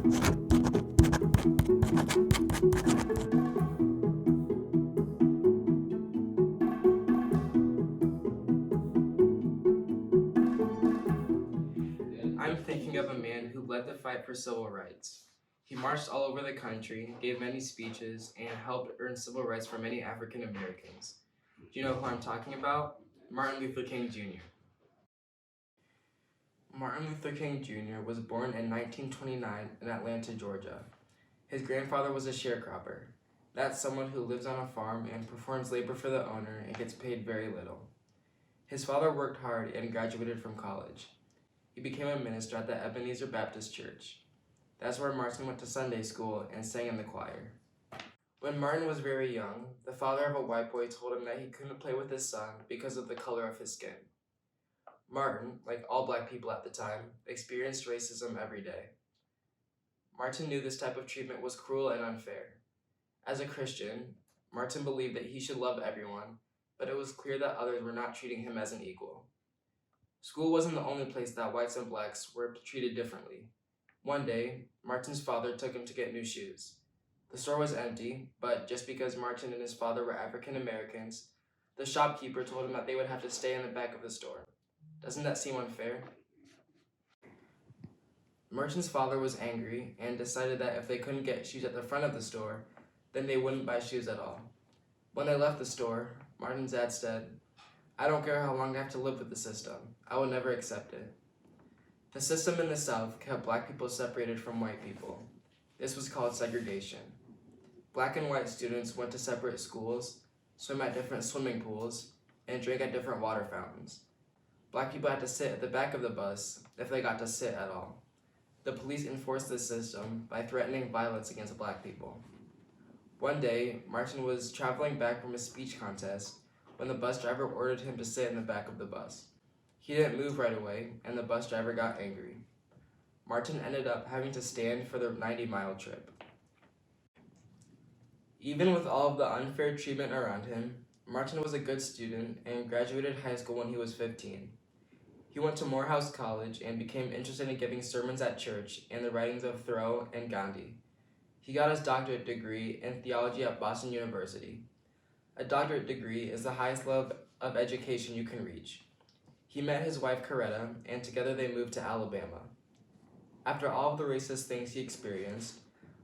I'm thinking of a man who led the fight for civil rights. He marched all over the country, gave many speeches, and helped earn civil rights for many African Americans. Do you know who I'm talking about? Martin Luther King Jr. Martin Luther King Jr. was born in 1929 in Atlanta, Georgia. His grandfather was a sharecropper. That's someone who lives on a farm and performs labor for the owner and gets paid very little. His father worked hard and graduated from college. He became a minister at the Ebenezer Baptist Church. That's where Martin went to Sunday school and sang in the choir. When Martin was very young, the father of a white boy told him that he couldn't play with his son because of the color of his skin. Martin, like all black people at the time, experienced racism every day. Martin knew this type of treatment was cruel and unfair. As a Christian, Martin believed that he should love everyone, but it was clear that others were not treating him as an equal. School wasn't the only place that whites and blacks were treated differently. One day, Martin's father took him to get new shoes. The store was empty, but just because Martin and his father were African Americans, the shopkeeper told him that they would have to stay in the back of the store. Doesn't that seem unfair? Martin's father was angry and decided that if they couldn't get shoes at the front of the store, then they wouldn't buy shoes at all. When they left the store, Martin's dad said, "I don't care how long I have to live with the system. I will never accept it." The system in the South kept black people separated from white people. This was called segregation. Black and white students went to separate schools, swim at different swimming pools, and drink at different water fountains. Black people had to sit at the back of the bus if they got to sit at all. The police enforced this system by threatening violence against black people. One day, Martin was traveling back from a speech contest when the bus driver ordered him to sit in the back of the bus. He didn't move right away, and the bus driver got angry. Martin ended up having to stand for the 90-mile trip. Even with all of the unfair treatment around him, Martin was a good student and graduated high school when he was 15. He went to Morehouse College and became interested in giving sermons at church and the writings of Thoreau and Gandhi. He got his doctorate degree in theology at Boston University. A doctorate degree is the highest level of education you can reach. He met his wife Coretta, and together they moved to Alabama. After all of the racist things he experienced,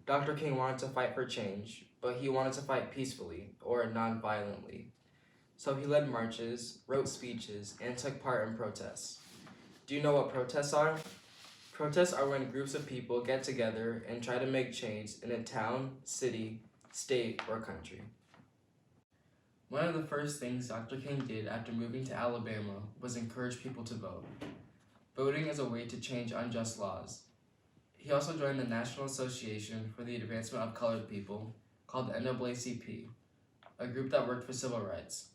Dr. King wanted to fight for change, but he wanted to fight peacefully, or non-violently. So he led marches, wrote speeches, and took part in protests. Do you know what protests are? Protests are when groups of people get together and try to make change in a town, city, state, or country. One of the first things Dr. King did after moving to Alabama was encourage people to vote. Voting is a way to change unjust laws. He also joined the National Association for the Advancement of Colored People, called the NAACP, a group that worked for civil rights.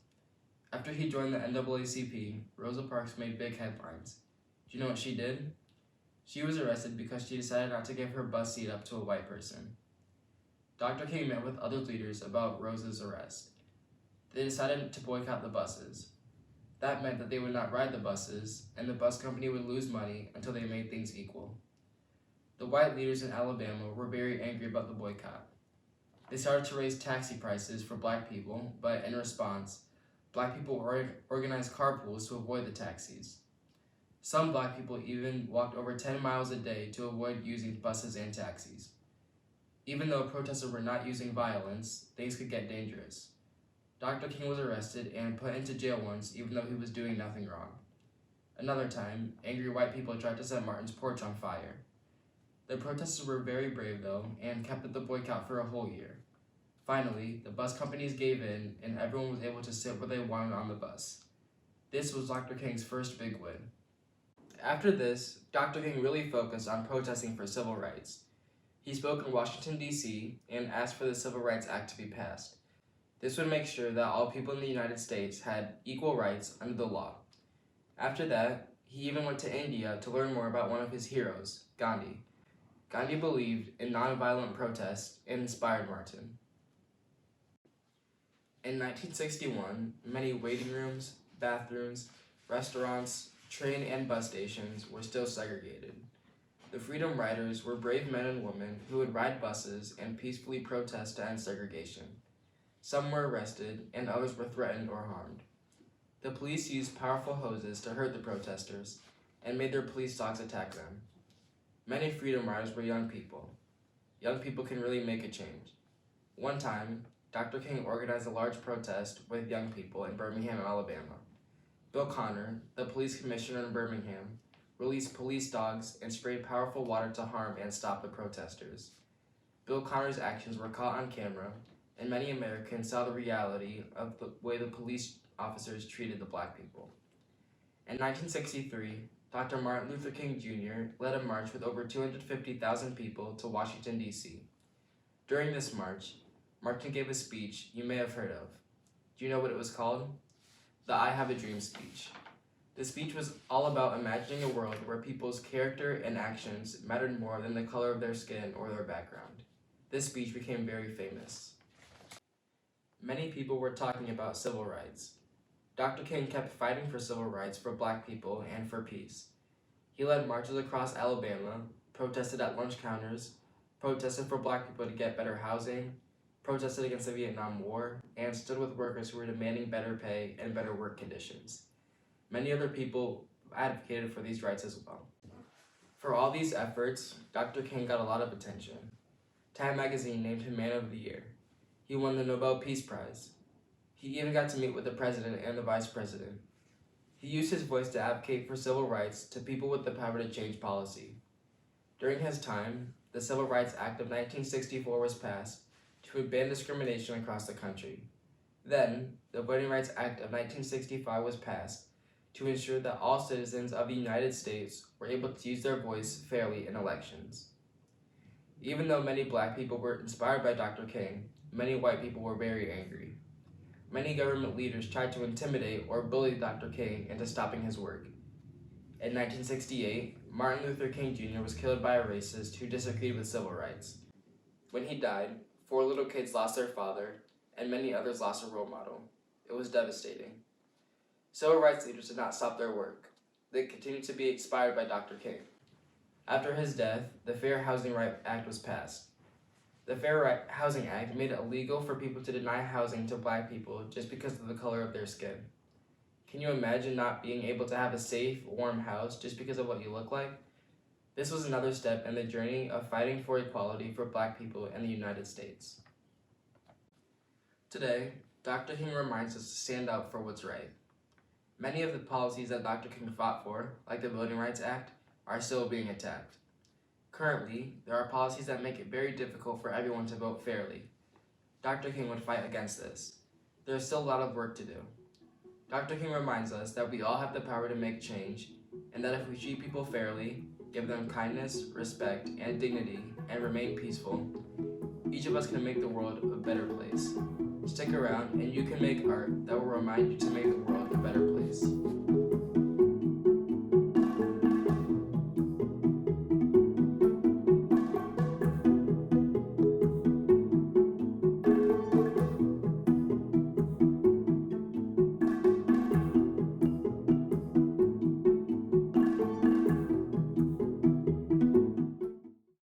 After he joined the NAACP, Rosa Parks made big headlines. Do you know what she did? She was arrested because she decided not to give her bus seat up to a white person. Dr. King met with other leaders about Rosa's arrest. They decided to boycott the buses. That meant that they would not ride the buses, and the bus company would lose money until they made things equal. The white leaders in Alabama were very angry about the boycott. They started to raise taxi prices for black people, but in response, black people organized carpools to avoid the taxis. Some black people even walked over 10 miles a day to avoid using buses and taxis. Even though protesters were not using violence, things could get dangerous. Dr. King was arrested and put into jail once, even though he was doing nothing wrong. Another time, angry white people tried to set Martin's porch on fire. The protesters were very brave though, and kept up the boycott for a whole year. Finally, the bus companies gave in, and everyone was able to sit where they wanted on the bus. This was Dr. King's first big win. After this, Dr. King really focused on protesting for civil rights. He spoke in Washington, D.C., and asked for the Civil Rights Act to be passed. This would make sure that all people in the United States had equal rights under the law. After that, he even went to India to learn more about one of his heroes, Gandhi. Gandhi believed in nonviolent protest and inspired Martin. In 1961, many waiting rooms, bathrooms, restaurants, train and bus stations were still segregated. The Freedom Riders were brave men and women who would ride buses and peacefully protest to end segregation. Some were arrested, and others were threatened or harmed. The police used powerful hoses to hurt the protesters and made their police dogs attack them. Many Freedom Riders were young people. Young people can really make a change. One time, Dr. King organized a large protest with young people in Birmingham, Alabama. Bill Connor, the police commissioner in Birmingham, released police dogs and sprayed powerful water to harm and stop the protesters. Bill Connor's actions were caught on camera, and many Americans saw the reality of the way the police officers treated the black people. In 1963, Dr. Martin Luther King Jr. led a march with over 250,000 people to Washington, D.C. During this march, Martin gave a speech you may have heard of. Do you know what it was called? The I Have a Dream speech. The speech was all about imagining a world where people's character and actions mattered more than the color of their skin or their background. This speech became very famous. Many people were talking about civil rights. Dr. King kept fighting for civil rights for black people and for peace. He led marches across Alabama, protested at lunch counters, protested for black people to get better housing, protested against the Vietnam War, and stood with workers who were demanding better pay and better work conditions. Many other people advocated for these rights as well. For all these efforts, Dr. King got a lot of attention. Time magazine named him Man of the Year. He won the Nobel Peace Prize. He even got to meet with the president and the vice president. He used his voice to advocate for civil rights to people with the power to change policy. During his time, the Civil Rights Act of 1964 was passed to ban discrimination across the country. Then, the Voting Rights Act of 1965 was passed to ensure that all citizens of the United States were able to use their voice fairly in elections. Even though many black people were inspired by Dr. King, many white people were very angry. Many government leaders tried to intimidate or bully Dr. King into stopping his work. In 1968, Martin Luther King Jr. was killed by a racist who disagreed with civil rights. When he died, 4 little kids lost their father, and many others lost a role model. It was devastating. Civil rights leaders did not stop their work. They continued to be inspired by Dr. King. After his death, the Fair Housing Act was passed. The Fair Housing Act made it illegal for people to deny housing to black people just because of the color of their skin. Can you imagine not being able to have a safe, warm house just because of what you look like? This was another step in the journey of fighting for equality for black people in the United States. Today, Dr. King reminds us to stand up for what's right. Many of the policies that Dr. King fought for, like the Voting Rights Act, are still being attacked. Currently, there are policies that make it very difficult for everyone to vote fairly. Dr. King would fight against this. There is still a lot of work to do. Dr. King reminds us that we all have the power to make change, and that if we treat people fairly, give them kindness, respect, and dignity, and remain peaceful, each of us can make the world a better place. Stick around, and you can make art that will remind you to make the world